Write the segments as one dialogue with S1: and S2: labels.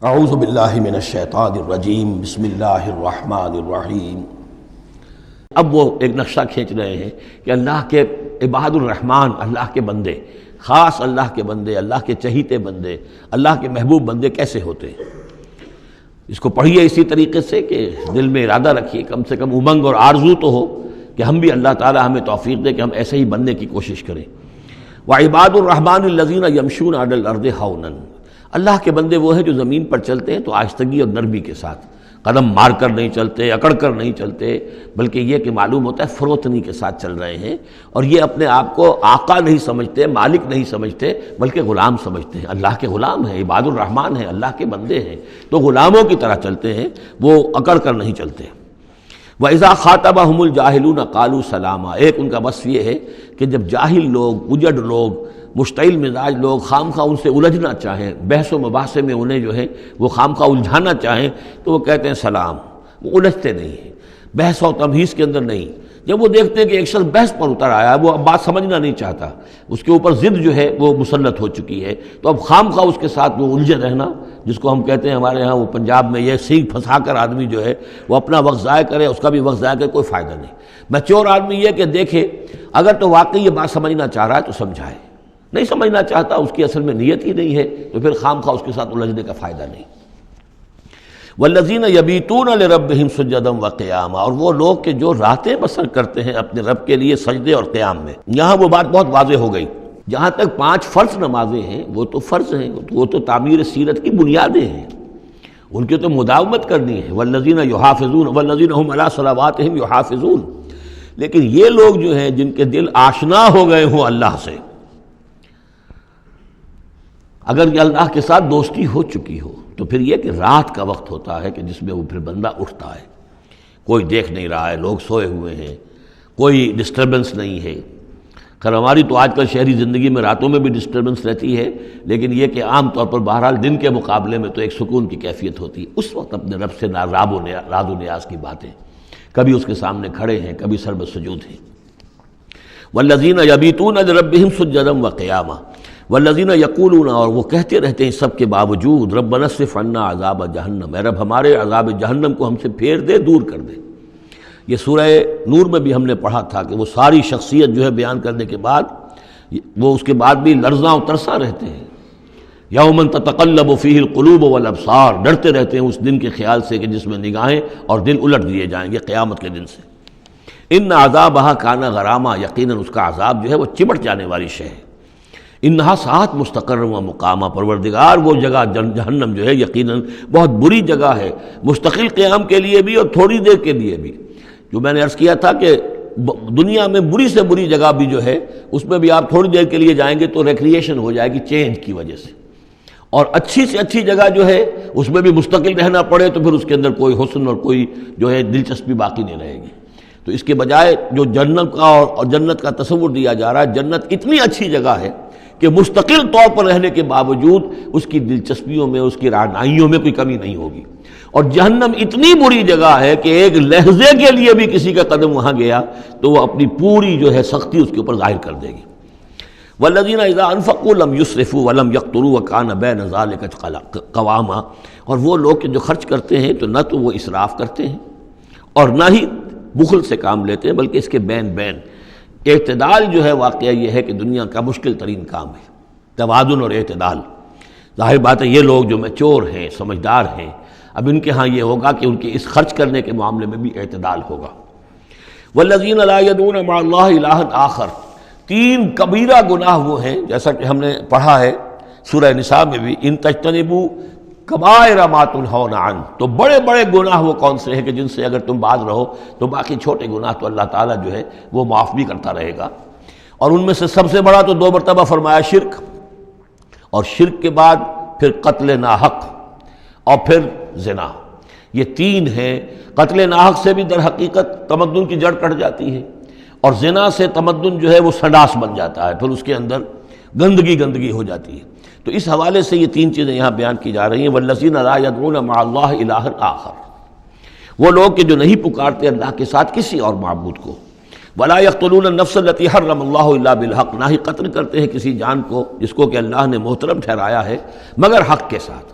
S1: اعوذ باللہ من الشیطان الرجیم بسم اللہ الرحمن الرحیم۔ اب وہ ایک نقشہ کھینچ رہے ہیں کہ اللہ کے عباد الرحمن، اللہ کے بندے، خاص اللہ کے بندے، اللہ کے چہیتے بندے، اللہ کے محبوب بندے کیسے ہوتے ہیں۔ اس کو پڑھیے اسی طریقے سے کہ دل میں ارادہ رکھیے، کم سے کم امنگ اور آرزو تو ہو کہ ہم بھی اللہ تعالی ہمیں توفیق دے کہ ہم ایسے ہی بننے کی کوشش کریں۔ وعباد الرحمن الذین یمشون علی الارض ہونا، اللہ کے بندے وہ ہیں جو زمین پر چلتے ہیں تو آہستگی اور نرمی کے ساتھ، قدم مار کر نہیں چلتے، اکڑ کر نہیں چلتے، بلکہ یہ کہ معلوم ہوتا ہے فروتنی کے ساتھ چل رہے ہیں، اور یہ اپنے آپ کو آقا نہیں سمجھتے، مالک نہیں سمجھتے، بلکہ غلام سمجھتے ہیں۔ اللہ کے غلام ہیں، عباد الرحمن ہیں، اللہ کے بندے ہیں، تو غلاموں کی طرح چلتے ہیں، وہ اکڑ کر نہیں چلتے۔ وَإِذَا خَاطَبَهُمُ الْجَاهِلُونَ قَالُوا سَلَامًا، ایک ان کا وصف یہ ہے کہ جب جاہل لوگ، اجڑ لوگ، مشتعل مزاج لوگ خام خواہ ان سے الجھنا چاہیں، بحث و مباحثے میں انہیں جو ہے وہ خام خواہ الجھانا چاہیں تو وہ کہتے ہیں سلام، وہ الجھتے نہیں ہیں، بحث و تمہیز کے اندر نہیں۔ جب وہ دیکھتے ہیں کہ ایک شخص بحث پر اتر آیا ہے، وہ اب بات سمجھنا نہیں چاہتا، اس کے اوپر ضد جو ہے وہ مسلط ہو چکی ہے، تو اب خام خواہ اس کے ساتھ وہ الجھے رہنا، جس کو ہم کہتے ہیں ہمارے ہاں وہ پنجاب میں یہ سینگ پھنسا کر آدمی جو ہے وہ اپنا وقت ضائع کرے، اس کا بھی وقت ضائع کرے، کوئی فائدہ نہیں۔ میچور آدمی یہ کہ دیکھے اگر تو واقعی یہ بات سمجھنا چاہ رہا ہے تو سمجھائے، نہیں سمجھنا چاہتا، اس کی اصل میں نیت ہی نہیں ہے، تو پھر خام خواہ اس کے ساتھ الجھنے کا فائدہ نہیں۔ والذین یبیتون لربہم سجدا وقیاما، اور وہ لوگ کہ جو راتیں بسر کرتے ہیں اپنے رب کے لیے سجدے اور قیام میں۔ یہاں وہ بات بہت واضح ہو گئی، جہاں تک 5 فرض نمازیں ہیں وہ تو فرض ہیں، وہ تو تعمیر سیرت کی بنیادیں ہیں، ان کی تو مداومت کرنی ہے۔ والذین یحافظون والذین هم علی صلواتہم یحافظون، لیکن یہ لوگ جو ہیں جن کے دل آشنا ہو گئے ہوں اللہ سے، اگر یہ اللہ کے ساتھ دوستی ہو چکی ہو تو پھر یہ کہ رات کا وقت ہوتا ہے کہ جس میں وہ پھر بندہ اٹھتا ہے، کوئی دیکھ نہیں رہا ہے، لوگ سوئے ہوئے ہیں، کوئی ڈسٹربنس نہیں ہے۔ خیر ہماری تو آج کل شہری زندگی میں راتوں میں بھی ڈسٹربنس رہتی ہے، لیکن یہ کہ عام طور پر بہرحال دن کے مقابلے میں تو ایک سکون کی کیفیت ہوتی ہے۔ اس وقت اپنے رب سے راز و نیاز کی باتیں، کبھی اس کے سامنے کھڑے ہیں، کبھی سر بسجود ہیں۔ والذین یبیتون لربہم سجدا وقیاما والذین یقولون، اور وہ کہتے رہتے ہیں سب کے باوجود، ربنا اصرف عنا عذاب جہنم، اے رب ہمارے عذاب جہنم کو ہم سے پھیر دے، دور کر دے۔ یہ سورہ نور میں بھی ہم نے پڑھا تھا کہ وہ ساری شخصیت جو ہے بیان کرنے کے بعد وہ اس کے بعد بھی لرزاں و ترساں رہتے ہیں۔ یوما تتقلب فیہ القلوب والابصار، ڈرتے رہتے ہیں اس دن کے خیال سے کہ جس میں نگاہیں اور دل الٹ دیے جائیں گے قیامت کے دن سے۔ ان عذابہا کان غراما، یقیناً اس کا عذاب جو ہے وہ چمٹ جانے والی شے ہے۔ انہا ساعت مستقر و مقامہ، پروردگار وہ جگہ جہنم جو ہے یقیناً بہت بری جگہ ہے، مستقل قیام کے لیے بھی اور تھوڑی دیر کے لیے بھی۔ جو میں نے عرض کیا تھا کہ دنیا میں بری سے بری جگہ بھی جو ہے اس میں بھی آپ تھوڑی دیر کے لیے جائیں گے تو ریکریشن ہو جائے گی چینج کی وجہ سے، اور اچھی سے اچھی جگہ جو ہے اس میں بھی مستقل رہنا پڑے تو پھر اس کے اندر کوئی حسن اور کوئی جو ہے دلچسپی باقی نہیں رہے گی۔ تو اس کے بجائے جو جنت کا اور جنت کا تصور دیا جا رہا ہے، جنت اتنی اچھی جگہ ہے کہ مستقل طور پر رہنے کے باوجود اس کی دلچسپیوں میں، اس کی رعنائیوں میں کوئی کمی نہیں ہوگی، اور جہنم اتنی بری جگہ ہے کہ ایک لحظے کے لیے بھی کسی کا قدم وہاں گیا تو وہ اپنی پوری جو ہے سختی اس کے اوپر ظاہر کر دے گی۔ والذین اذا انفقوا لم یسرفوا ولم یقتروا وکان بین ذلک قواما، اور وہ لوگ کہ جو خرچ کرتے ہیں تو نہ تو وہ اسراف کرتے ہیں اور نہ ہی بخل سے کام لیتے ہیں، بلکہ اس کے بین اعتدال جو ہے واقعہ یہ ہے کہ دنیا کا مشکل ترین کام ہے، توازن اور اعتدال۔ ظاہر بات ہے یہ لوگ جو میچور ہیں، سمجھدار ہیں، اب ان کے ہاں یہ ہوگا کہ ان کے اس خرچ کرنے کے معاملے میں بھی اعتدال ہوگا۔ والذین لا یدعون مع اللہ الہا آخر، 3 کبیرہ گناہ وہ ہیں جیسا کہ ہم نے پڑھا ہے سورہ نساء میں بھی، ان تجتنبوا کبائر ما تنہون عنہ، تو بڑے بڑے گناہ وہ کون سے ہیں کہ جن سے اگر تم باز رہو تو باقی چھوٹے گناہ تو اللہ تعالیٰ جو ہے وہ معاف بھی کرتا رہے گا۔ اور ان میں سے سب سے بڑا تو 2 مرتبہ فرمایا شرک، اور شرک کے بعد پھر قتل ناحق اور پھر زنا، یہ 3 ہیں۔ قتل ناحق سے بھی در حقیقت تمدن کی جڑ کٹ جاتی ہے، اور زنا سے تمدن جو ہے وہ سڈاس بن جاتا ہے، پھر اس کے اندر گندگی ہو جاتی ہے۔ تو اس حوالے سے یہ 3 چیزیں یہاں بیان کی جا رہی ہیں۔ والذین لا یدعون مع اللہ الہا آخر، وہ لوگ کہ جو نہیں پکارتے اللہ کے ساتھ کسی اور معبود کو۔ ولا یقتلون النفس التي حرم اللہ الا بالحق، نہ ہی قتل کرتے ہیں کسی جان کو جس کو کہ اللہ نے محترم ٹھہرایا ہے مگر حق کے ساتھ۔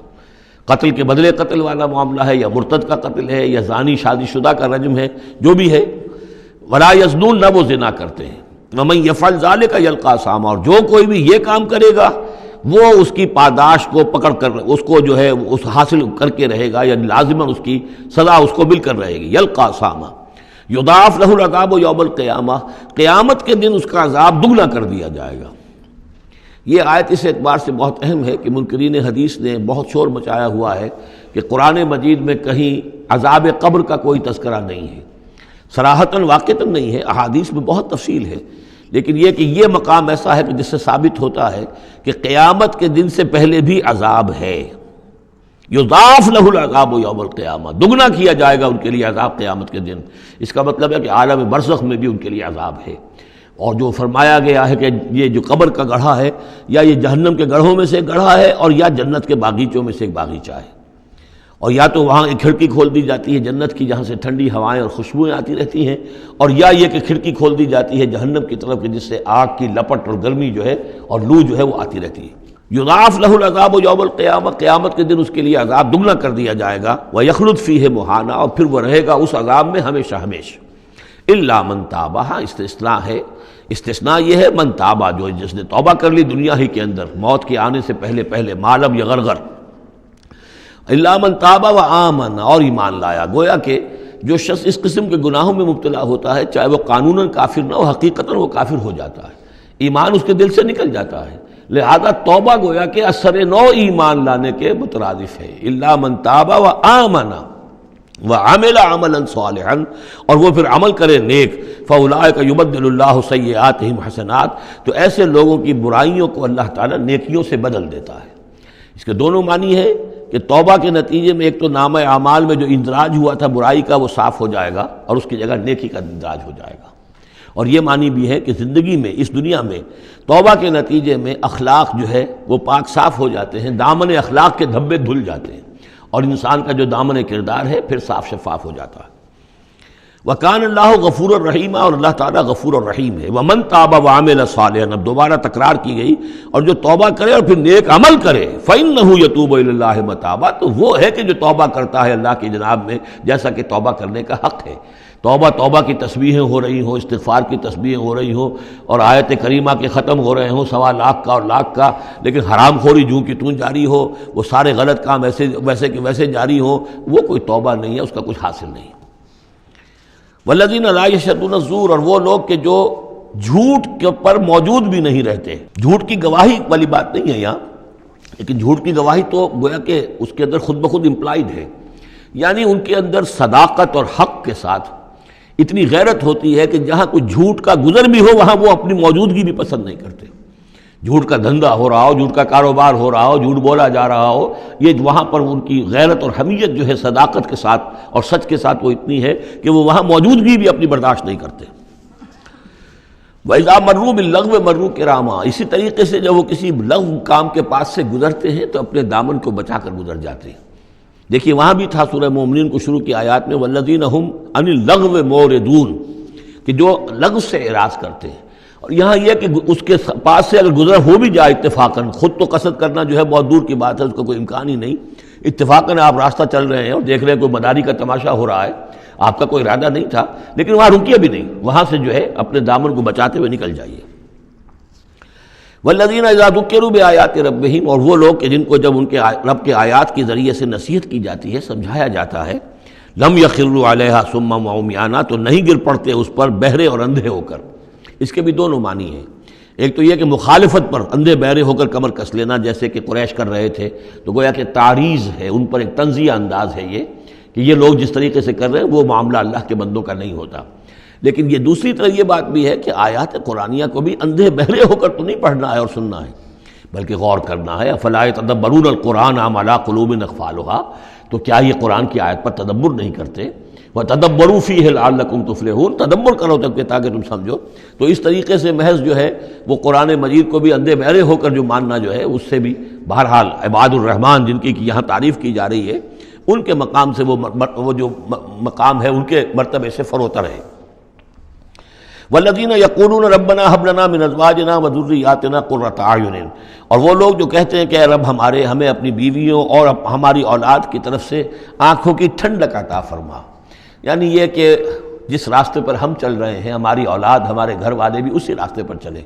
S1: قتل کے بدلے قتل والا معاملہ ہے، یا مرتد کا قتل ہے، یا زانی شادی شدہ کا رجم ہے، جو بھی ہے. ولا یزنون، نہ وہ زنا کرتے ہیں. ومن یفعل ذلک یلقی اثاما، اور جو کوئی بھی یہ کام کرے گا وہ اس کی پاداش کو پکڑ کر اس کو جو ہے اس حاصل کر کے رہے گا، یعنی لازماً اس کی سزا اس کو مل کر رہے گی. یلقی اثاما یضاعف لہ العذاب یوم القیامہ، قیامت کے دن اس کا عذاب دگنا کر دیا جائے گا. یہ آیت اس اعتبار سے بہت اہم ہے کہ منکرین حدیث نے بہت شور مچایا ہوا ہے کہ قرآن مجید میں کہیں عذاب قبر کا کوئی تذکرہ نہیں ہے، صراحتاً واقعتاً نہیں ہے، احادیث میں بہت تفصیل ہے، لیکن یہ کہ یہ مقام ایسا ہے کہ جس سے ثابت ہوتا ہے کہ قیامت کے دن سے پہلے بھی عذاب ہے. یضاعف لہ العذاب یوم القیامہ، دگنا کیا جائے گا ان کے لیے عذاب قیامت کے دن. اس کا مطلب ہے کہ عالم برزخ میں بھی ان کے لیے عذاب ہے. اور جو فرمایا گیا ہے کہ یہ جو قبر کا گڑھا ہے یا یہ جہنم کے گڑھوں میں سے ایک گڑھا ہے، اور یا جنت کے باغیچوں میں سے ایک باغیچہ ہے، اور یا تو وہاں ایک کھڑکی کھول دی جاتی ہے جنت کی جہاں سے ٹھنڈی ہوائیں اور خوشبوئیں آتی رہتی ہیں، اور یا یہ کہ کھڑکی کھول دی جاتی ہے جہنم کی طرف جس سے آگ کی لپٹ اور گرمی جو ہے اور لو جو ہے وہ آتی رہتی ہے. یضاعف لہ العذاب یوم القیامہ، قیامت کے دن اس کے لیے عذاب دگنا کر دیا جائے گا. ویخلد فیہ مہانا، اور پھر وہ رہے گا اس عذاب میں ہمیشہ ہمیشہ. الا من تاب، استثناء ہے، استثناء یہ ہے من تابہ، جو جس نے توبہ کر لی دنیا ہی کے اندر موت کے آنے سے پہلے ما لم یغرغر. الا من تاب و آمن، اور ایمان لایا. گویا کہ جو شخص اس قسم کے گناہوں میں مبتلا ہوتا ہے چاہے وہ قانوناً کافر نہ ہو، حقیقتاً وہ کافر ہو جاتا ہے، ایمان اس کے دل سے نکل جاتا ہے. لہذا توبہ گویا کہ اثر نو ایمان لانے کے مترادف ہے. الا من تاب و آمن وعمل عملا صالحا، اور وہ پھر عمل کرے نیک. فاولئک یبدل اللہ سیئاتہم حسنات، تو ایسے لوگوں کی برائیوں کو اللہ تعالیٰ نیکیوں سے بدل دیتا ہے. اس کے دونوں معنی ہے کہ توبہ کے نتیجے میں ایک تو نامہ اعمال میں جو اندراج ہوا تھا برائی کا وہ صاف ہو جائے گا اور اس کی جگہ نیکی کا اندراج ہو جائے گا. اور یہ معنی بھی ہے کہ زندگی میں اس دنیا میں توبہ کے نتیجے میں اخلاق جو ہے وہ پاک صاف ہو جاتے ہیں، دامن اخلاق کے دھبے دھل جاتے ہیں، اور انسان کا جو دامن کردار ہے پھر صاف شفاف ہو جاتا ہے. وَكَانَ اللَّهُ غَفُورًا رَحِيمًا، اور اللہ تعالیٰ غفور الرحیم ہے. وَمَن تَابَ وَعَمِلَ صَالِحًا، اب دوبارہ تکرار کی گئی، اور جو توبہ کرے اور پھر نیک عمل کرے فَإِنَّهُ يَتُوبُ إِلَى اللَّهِ مَتَابًا، تو وہ ہے کہ جو توبہ کرتا ہے اللہ کی جناب میں جیسا کہ توبہ کرنے کا حق ہے. توبہ کی تسبیحیں ہو رہی ہوں، استغفار کی تسبیحیں ہو رہی ہوں، اور آیت کریمہ کے ختم ہو رہے ہوں 1.25 لاکھ کا اور لاکھ کا، لیکن حرام خوری جوں کی توں جاری ہو، وہ سارے غلط کام ویسے کہ ویسے جاری ہوں، وہ کوئی توبہ نہیں ہے، اس کا کچھ حاصل نہیں. والذین لا یشهدون الزور، اور وہ لوگ کہ جو جھوٹ کے پر موجود بھی نہیں رہتے. جھوٹ کی گواہی والی بات نہیں ہے یہاں، لیکن جھوٹ کی گواہی تو گویا کہ اس کے اندر خود بخود امپلائڈ ہے، یعنی ان کے اندر صداقت اور حق کے ساتھ اتنی غیرت ہوتی ہے کہ جہاں کوئی جھوٹ کا گزر بھی ہو وہاں وہ اپنی موجودگی بھی پسند نہیں کرتے. جھوٹ کا دھندا ہو رہا ہو، جھوٹ کا کاروبار ہو رہا ہو، جھوٹ بولا جا رہا ہو، یہ وہاں پر ان کی غیرت اور حمیت جو ہے صداقت کے ساتھ اور سچ کے ساتھ وہ اتنی ہے کہ وہ وہاں موجودگی بھی اپنی برداشت نہیں کرتے. وَإِذَا مَرُّوا بِاللَّغْوِ مَرُّوا كِرَامًا، اسی طریقے سے جب وہ کسی لغو کام کے پاس سے گزرتے ہیں تو اپنے دامن کو بچا کر گزر جاتے ہیں. دیکھیے وہاں بھی تھا سورہ مومنین کو شروع کی آیات میں وَالَّذِينَ هُمْ عَنِ اللَّغْوِ مُعْرِضُونَ، کہ جو لغو سے اعراض کرتے ہیں. اور یہاں یہ کہ اس کے پاس سے اگر گزر ہو بھی جائے اتفاقاً، خود تو قصد کرنا جو ہے بہت دور کی بات ہے، اس کا کوئی امکان ہی نہیں، اتفاقاً آپ راستہ چل رہے ہیں اور دیکھ رہے ہیں کوئی مداری کا تماشا ہو رہا ہے، آپ کا کوئی ارادہ نہیں تھا، لیکن وہاں رکیے بھی نہیں، وہاں سے جو ہے اپنے دامن کو بچاتے ہوئے نکل جائیے. والذین اذا ذکروا بآیات ربہم، اور وہ لوگ کہ جن کو جب ان کے رب کے آیات کے ذریعے سے نصیحت کی جاتی ہے، سمجھایا جاتا ہے، لم یخروا علیہا صما وعمیانا، تو نہیں گر پڑتے اس پر بہرے اور اندھے ہو کر. اس کے بھی دونوں معنی ہیں. ایک تو یہ کہ مخالفت پر اندھے بہرے ہو کر کمر کس لینا جیسے کہ قریش کر رہے تھے، تو گویا کہ تعریض ہے، ان پر ایک طنزیہ انداز ہے یہ کہ یہ لوگ جس طریقے سے کر رہے ہیں وہ معاملہ اللہ کے بندوں کا نہیں ہوتا. لیکن یہ دوسری طرح یہ بات بھی ہے کہ آیات قرآنیہ کو بھی اندھے بہرے ہو کر تو نہیں پڑھنا ہے اور سننا ہے، بلکہ غور کرنا ہے. افلا یتدبرون القرآن ام علی قلوب اقفالها، تو کیا یہ قرآن کی آیت پر تدبر نہیں کرتے؟ وَتَدَبَّرُوا فِيهِ لَعَلَّكُمْ تُفْلِحُونَ، تدبر کرو تاکہ تم سمجھو. تو اس طریقے سے محض جو ہے وہ قرآن مجید کو بھی اندھے بہرے ہو کر جو ماننا جو ہے اس سے بھی بہرحال عباد الرحمن جن کی یہاں تعریف کی جا رہی ہے ان کے مقام سے وہ جو مقام ہے ان کے مرتبے سے فروتر ہے. والذین یقولون ربنا ھب لنا من ازواجنا وذریاتنا قرۃ اعین، اور وہ لوگ جو کہتے ہیں کہ اے رب ہمیں اپنی بیویوں اور ہماری اولاد کی طرف سے آنکھوں کی ٹھنڈک عطا فرما، یعنی یہ کہ جس راستے پر ہم چل رہے ہیں ہماری اولاد ہمارے گھر والے بھی اسی راستے پر چلیں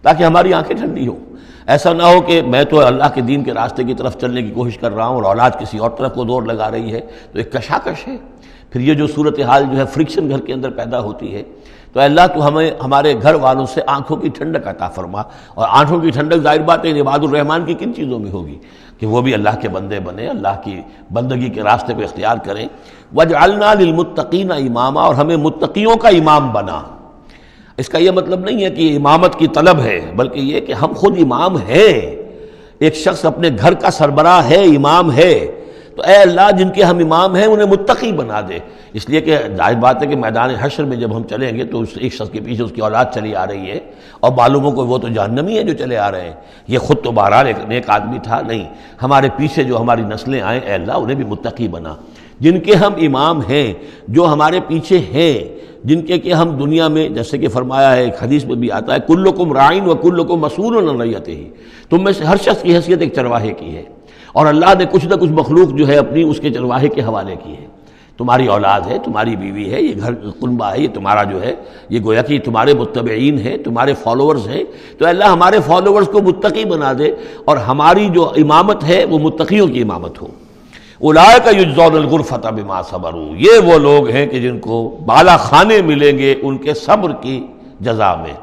S1: تاکہ ہماری آنکھیں ٹھنڈی ہوں۔ ایسا نہ ہو کہ میں تو اللہ کے دین کے راستے کی طرف چلنے کی کوشش کر رہا ہوں اور اولاد کسی اور طرف کو دور لگا رہی ہے، تو ایک کشاکش ہے۔ پھر یہ جو صورتحال جو ہے فرکشن گھر کے اندر پیدا ہوتی ہے، تو اللہ تو ہمیں ہمارے گھر والوں سے آنکھوں کی ٹھنڈک عطا فرما، اور آنکھوں کی ٹھنڈک ظاہر بات ہے عباد الرحمن کی کن چیزوں میں ہوگی کہ وہ بھی اللہ کے بندے بنے، اللہ کی بندگی کے راستے کو اختیار کریں۔ وَاجْعَلْنَا لِلْمُتَّقِينَ إِمَامًا، اور ہمیں متقیوں کا امام بنا۔ اس کا یہ مطلب نہیں ہے کہ امامت کی طلب ہے، بلکہ یہ کہ ہم خود امام ہیں۔ ایک شخص اپنے گھر کا سربراہ ہے، امام ہے، تو اے اللہ جن کے ہم امام ہیں انہیں متقی بنا دے، اس لیے کہ ظاہر بات ہے کہ میدان حشر میں جب ہم چلیں گے تو ایک شخص کے پیچھے اس کی اولاد چلی آ رہی ہے، اور معلوم ہو کہ وہ تو جہنمی ہیں جو چلے آ رہے ہیں، یہ خود تو بہرحال ایک نیک آدمی تھا، نہیں، ہمارے پیچھے جو ہماری نسلیں آئیں اے اللہ انہیں بھی متقی بنا، جن کے ہم امام ہیں، جو ہمارے پیچھے ہیں، جن کے کہ ہم دنیا میں جیسے کہ فرمایا ہے ایک حدیث میں بھی آتا ہے کلکم راعٍ وکلکم مسئول عن رعیتہ، تم میں سے ہر شخص کی حیثیت ایک چرواہے کی ہے، اور اللہ نے کچھ نہ کچھ مخلوق جو ہے اپنی اس کے چرواہے کے حوالے کی ہے۔ تمہاری اولاد ہے، تمہاری بیوی ہے، یہ گھر کنبہ ہے، یہ تمہارا جو ہے یہ گویا کہ تمہارے متبعین ہیں، تمہارے فالوورز ہیں، تو اللہ ہمارے فالوورز کو متقی بنا دے، اور ہماری جو امامت ہے وہ متقیوں کی امامت ہو۔ اولئک یجزون الغرفۃ بما صبروا، یہ وہ لوگ ہیں کہ جن کو بالا خانے ملیں گے ان کے صبر کی جزا میں،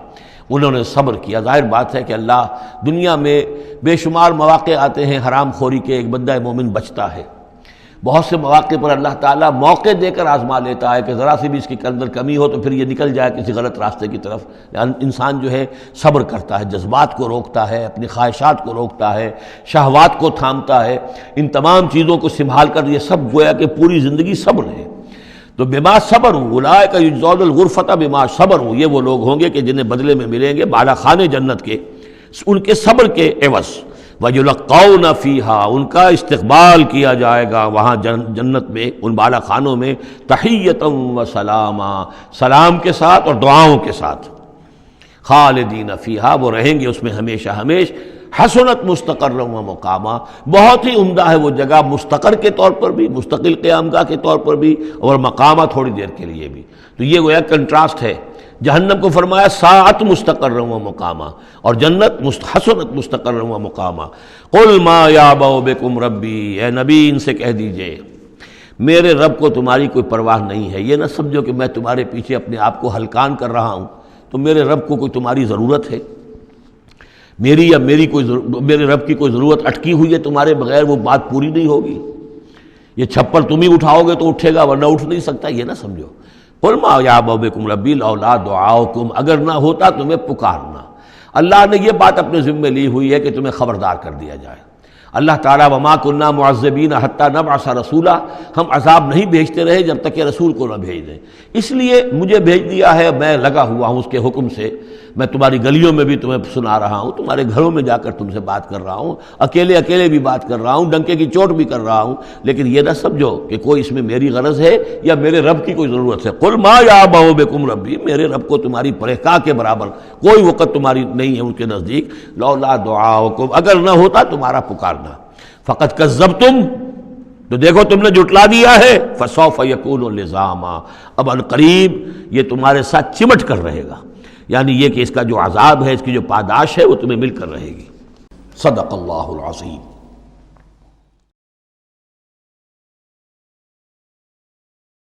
S1: انہوں نے صبر کیا۔ ظاہر بات ہے کہ اللہ دنیا میں بے شمار مواقع آتے ہیں حرام خوری کے، ایک بندہ مومن بچتا ہے، بہت سے مواقع پر اللہ تعالیٰ موقع دے کر آزما لیتا ہے کہ ذرا سی بھی اس کے اندر کمی ہو تو پھر یہ نکل جائے کسی غلط راستے کی طرف۔ انسان جو ہے صبر کرتا ہے، جذبات کو روکتا ہے، اپنی خواہشات کو روکتا ہے، شہوات کو تھامتا ہے، ان تمام چیزوں کو سنبھال کر یہ سب گویا کہ پوری زندگی صبر ہے۔ تو بما صبروا اولئک یجزون الغرفۃ بما صبروا، یہ وہ لوگ ہوں گے کہ جنہیں بدلے میں ملیں گے بالا خانے جنت کے ان کے صبر کے عوض۔ وَيُلَقَّوْنَ فِيهَا، ان کا استقبال کیا جائے گا وہاں جنت میں، ان بالا خانوں میں، تحیۃ و سلاما، سلام کے ساتھ اور دعاؤں کے ساتھ۔ خالدین فیہا، وہ رہیں گے اس میں ہمیشہ ہمیشہ۔ حسنت مستقرا و مقاما، بہت ہی عمدہ ہے وہ جگہ، مستقر کے طور پر بھی، مستقل قیام گاہ کے طور پر بھی، اور مقامہ تھوڑی دیر کے لیے بھی۔ تو یہ گویا کنٹراسٹ ہے۔ جہنم کو فرمایا ساعت مستقرا و مقاما، اور جنت حسنت مستقرا و مقاما۔ قل ما یعبأ بکم ربی، اے نبی ان سے کہہ دیجئے میرے رب کو تمہاری کوئی پرواہ نہیں ہے، یہ نہ سمجھو کہ میں تمہارے پیچھے اپنے آپ کو ہلکان کر رہا ہوں، تو میرے رب کو کوئی تمہاری ضرورت ہے؟ میری یا میرے رب کی کوئی ضرورت اٹکی ہوئی ہے تمہارے بغیر، وہ بات پوری نہیں ہوگی؟ یہ چھپر تم ہی اٹھاؤ گے تو اٹھے گا ورنہ اٹھ نہیں سکتا، یہ نہ سمجھو۔ قل ما یعبأ بکم ربی لولا دعاؤکم، اگر نہ ہوتا تمہیں پکارنا۔ اللہ نے یہ بات اپنے ذمے لی ہوئی ہے کہ تمہیں خبردار کر دیا جائے۔ اللہ تعالیٰ وما کنا معذبین حتی نبعث رسولا، ہم عذاب نہیں بھیجتے رہے جب تک کہ رسول کو نہ بھیج دیں، اس لیے مجھے بھیج دیا ہے، میں لگا ہوا ہوں اس کے حکم سے، میں تمہاری گلیوں میں بھی تمہیں سنا رہا ہوں، تمہارے گھروں میں جا کر تم سے بات کر رہا ہوں، اکیلے اکیلے بھی بات کر رہا ہوں، ڈنکے کی چوٹ بھی کر رہا ہوں، لیکن یہ نہ سمجھو کہ کوئی اس میں میری غرض ہے یا میرے رب کی کوئی ضرورت ہے۔ قل ما یعبأ بکم ربی، میرے رب کو تمہاری پرہکا کے برابر کوئی وقت تمہاری نہیں ہے ان کے نزدیک، لولا دعاؤکم، اگر نہ ہوتا تمہارا پکارنا۔ فقط کذبتم، تو دیکھو تم نے جھٹلا دیا ہے، فسوف یکون لزاما، اب عنقریب یہ تمہارے ساتھ چمٹ کر رہے گا، یعنی یہ کہ اس کا جو عذاب ہے، اس کی جو پاداش ہے وہ تمہیں مل کر رہے گی۔ صدق اللہ العظیم۔